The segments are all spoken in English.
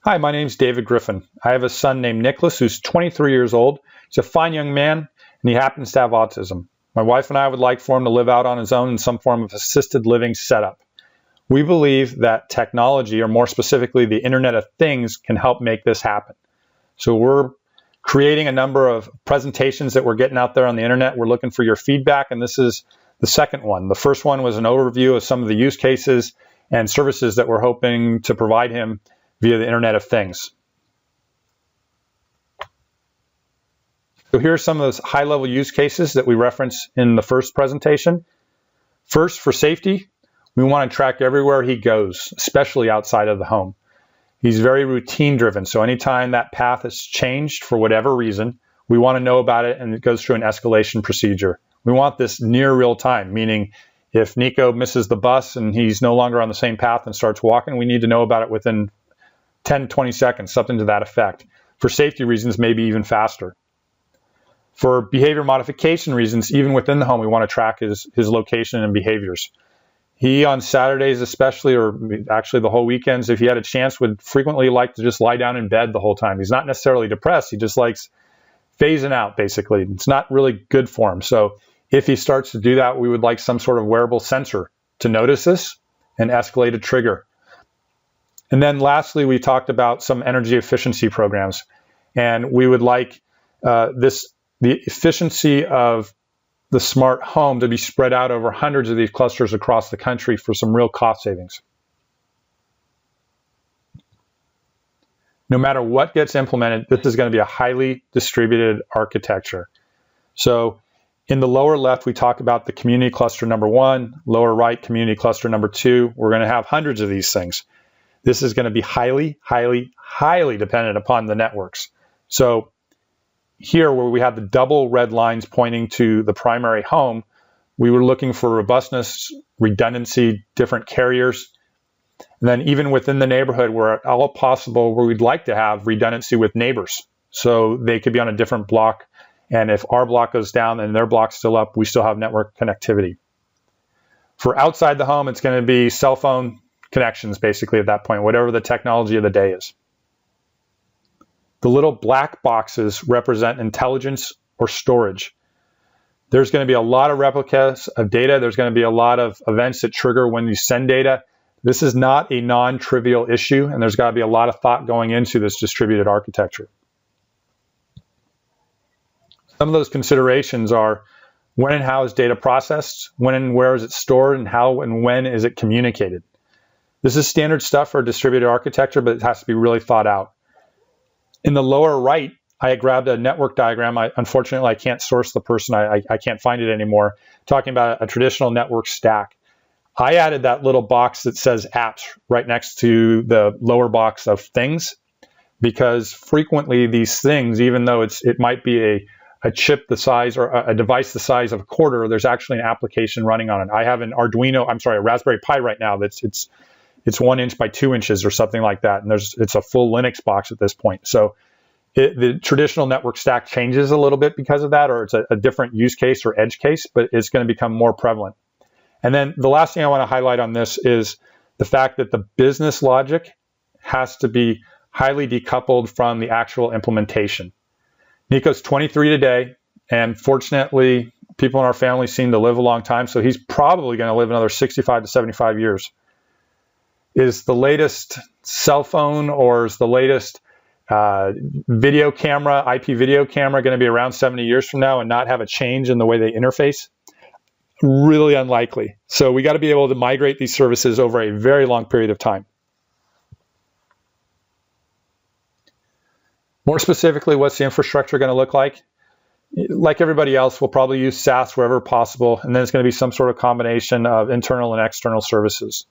Hi, my name's David Griffin. I have a son named Nicholas who's 23 years old. He's a fine young man, and he happens to have autism. My wife and I would like for him to live out on his own in some form of assisted living setup. We believe that technology, or more specifically the Internet of Things, can help make this happen. So we're creating a number of presentations that we're getting out there on the internet. We're looking for your feedback, and this is the second one. The first one was an overview of some of the use cases and services that we're hoping to provide him via the Internet of Things. So here are some of those high-level use cases that we referenced in the first presentation. First, for safety, we want to track everywhere he goes, especially outside of the home. He's very routine-driven, so anytime that path is changed for whatever reason, we want to know about it, and it goes through an escalation procedure. We want this near real time, meaning if Nico misses the bus and he's no longer on the same path and starts walking, we need to know about it within 10, 20 seconds, something to that effect. For safety reasons, maybe even faster. For behavior modification reasons, even within the home, we want to track his location and behaviors. He, on Saturdays especially, or actually the whole weekends, if he had a chance, would frequently like to just lie down in bed the whole time. He's not necessarily depressed. He just likes phasing out, basically. It's not really good for him. So if he starts to do that, we would like some sort of wearable sensor to notice this and escalate a trigger. And then lastly, we talked about some energy efficiency programs. And we would like the efficiency of the smart home to be spread out over hundreds of these clusters across the country for some real cost savings. No matter what gets implemented, this is going to be a highly distributed architecture. So in the lower left, we talk about the community cluster number 1, lower right, community cluster number 2. We're going to have hundreds of these things. This is going to be highly, highly, highly dependent upon the networks. So here, where we have the double red lines pointing to the primary home, we were looking for robustness, redundancy, different carriers. And then even within the neighborhood, where at all possible, where we'd like to have redundancy with neighbors. So they could be on a different block. And if our block goes down and their block's still up, we still have network connectivity. For outside the home, it's going to be cell phone connections, basically, at that point, whatever the technology of the day is. The little black boxes represent intelligence or storage. There's going to be a lot of replicas of data. There's going to be a lot of events that trigger when you send data. This is not a non-trivial issue, and there's got to be a lot of thought going into this distributed architecture. Some of those considerations are: when and how is data processed? When and where is it stored? And how and when is it communicated? This is standard stuff for a distributed architecture, but it has to be really thought out. In the lower right, I grabbed a network diagram. Unfortunately, I can't source the person. I can't find it anymore. Talking about a traditional network stack. I added that little box that says apps right next to the lower box of things, because frequently these things, even though it might be a chip the size, or a device the size of a quarter, there's actually an application running on it. I have a Raspberry Pi right now it's 1 inch by 2 inches or something like that. And it's a full Linux box at this point. So the traditional network stack changes a little bit because of that, or it's a different use case or edge case, but it's going to become more prevalent. And then the last thing I want to highlight on this is the fact that the business logic has to be highly decoupled from the actual implementation. Nico's 23 today, and fortunately, people in our family seem to live a long time, so he's probably going to live another 65 to 75 years. Is the latest cell phone, or is the latest video camera, IP video camera, going to be around 70 years from now and not have a change in the way they interface? Really unlikely. So we got to be able to migrate these services over a very long period of time. More specifically, what's the infrastructure going to look like? Like everybody else, we'll probably use SaaS wherever possible, and then it's going to be some sort of combination of internal and external services.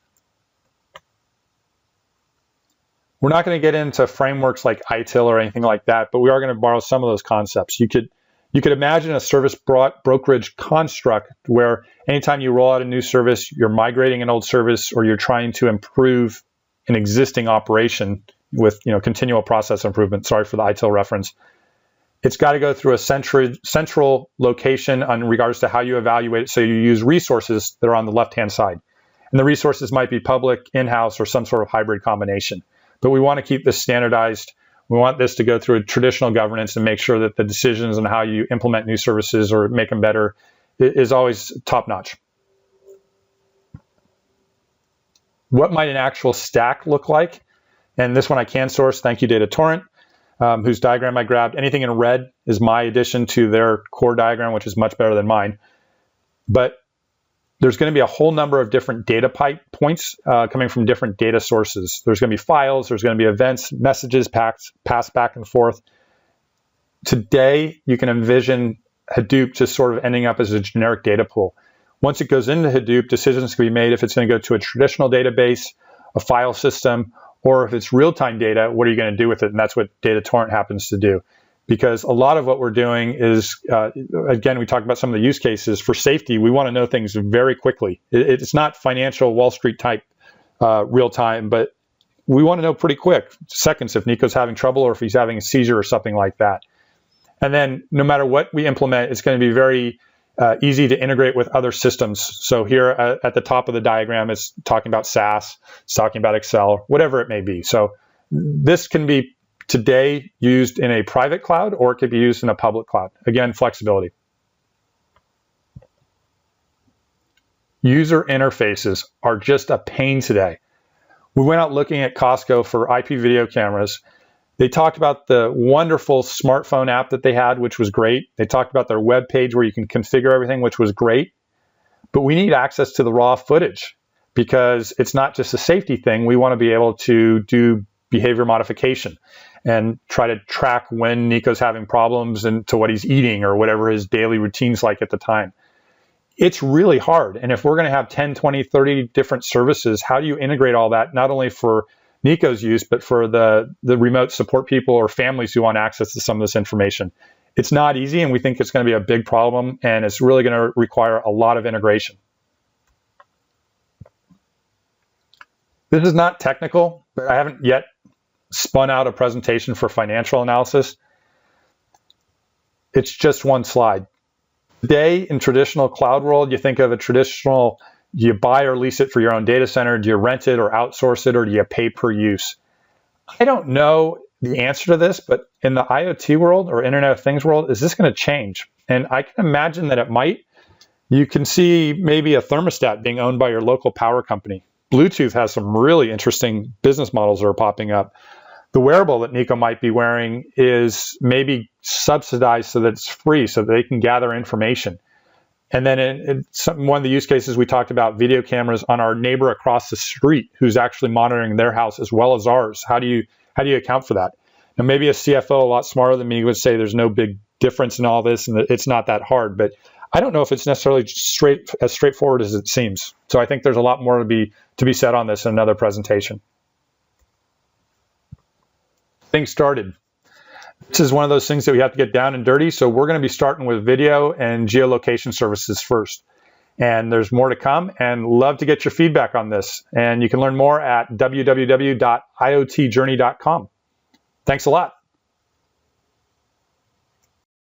We're not going to get into frameworks like ITIL or anything like that, but we are going to borrow some of those concepts. You could imagine a service brokerage construct where anytime you roll out a new service, you're migrating an old service, or you're trying to improve an existing operation with continual process improvement. Sorry for the ITIL reference. It's got to go through a central location in regards to how you evaluate it. So you use resources that are on the left-hand side. And the resources might be public, in-house, or some sort of hybrid combination. but we want to keep this standardized. We want this to go through a traditional governance and make sure that the decisions on how you implement new services or make them better is always top-notch. What might an actual stack look like? And this one I can source. Thank you, Data Torrent, whose diagram I grabbed. Anything in red is my addition to their core diagram, which is much better than mine. But there's going to be a whole number of different data pipe points coming from different data sources. There's going to be files, there's going to be events, messages passed back and forth. Today, you can envision Hadoop just sort of ending up as a generic data pool. Once it goes into Hadoop, decisions can be made if it's going to go to a traditional database, a file system, or if it's real-time data, what are you going to do with it? And that's what Data Torrent happens to do. Because a lot of what we're doing is, again, we talked about some of the use cases. For safety, we want to know things very quickly. It's not financial Wall Street type real time, but we want to know pretty quick, seconds, if Nico's having trouble or if he's having a seizure or something like that. And then no matter what we implement, it's going to be very easy to integrate with other systems. So here at the top of the diagram, it's talking about SAS, it's talking about Excel, whatever it may be. So this can be today used in a private cloud, or it could be used in a public cloud. Again, flexibility. User interfaces are just a pain today. We went out looking at Costco for IP video cameras. They talked about the wonderful smartphone app that they had, which was great. They talked about their web page where you can configure everything, which was great. But we need access to the raw footage because it's not just a safety thing. We want to be able to do behavior modification and try to track when Nico's having problems and to what he's eating or whatever his daily routine's like at the time. It's really hard. And if we're going to have 10, 20, 30 different services, how do you integrate all that, not only for Nico's use, but for the remote support people or families who want access to some of this information? It's not easy, and we think it's going to be a big problem, and it's really going to require a lot of integration. This is not technical, but I haven't yet spun out a presentation for financial analysis. It's just one slide. Today, in traditional cloud world, you think of a traditional, do you buy or lease it for your own data center? Do you rent it or outsource it, or do you pay per use? I don't know the answer to this, but in the IoT world or Internet of Things world, is this going to change? And I can imagine that it might. You can see maybe a thermostat being owned by your local power company. Bluetooth has some really interesting business models that are popping up. The wearable that Nico might be wearing is maybe subsidized so that it's free, so that they can gather information. And then one of the use cases we talked about, video cameras on our neighbor across the street who's actually monitoring their house as well as ours. How do you account for that? Now, maybe a CFO a lot smarter than me would say there's no big difference in all this and that it's not that hard, but I don't know if it's necessarily as straightforward as it seems. So I think there's a lot more to be said on this in another presentation. Things started. This is one of those things that we have to get down and dirty. So we're going to be starting with video and geolocation services first. And there's more to come, and love to get your feedback on this. And you can learn more at www.iotjourney.com. Thanks a lot.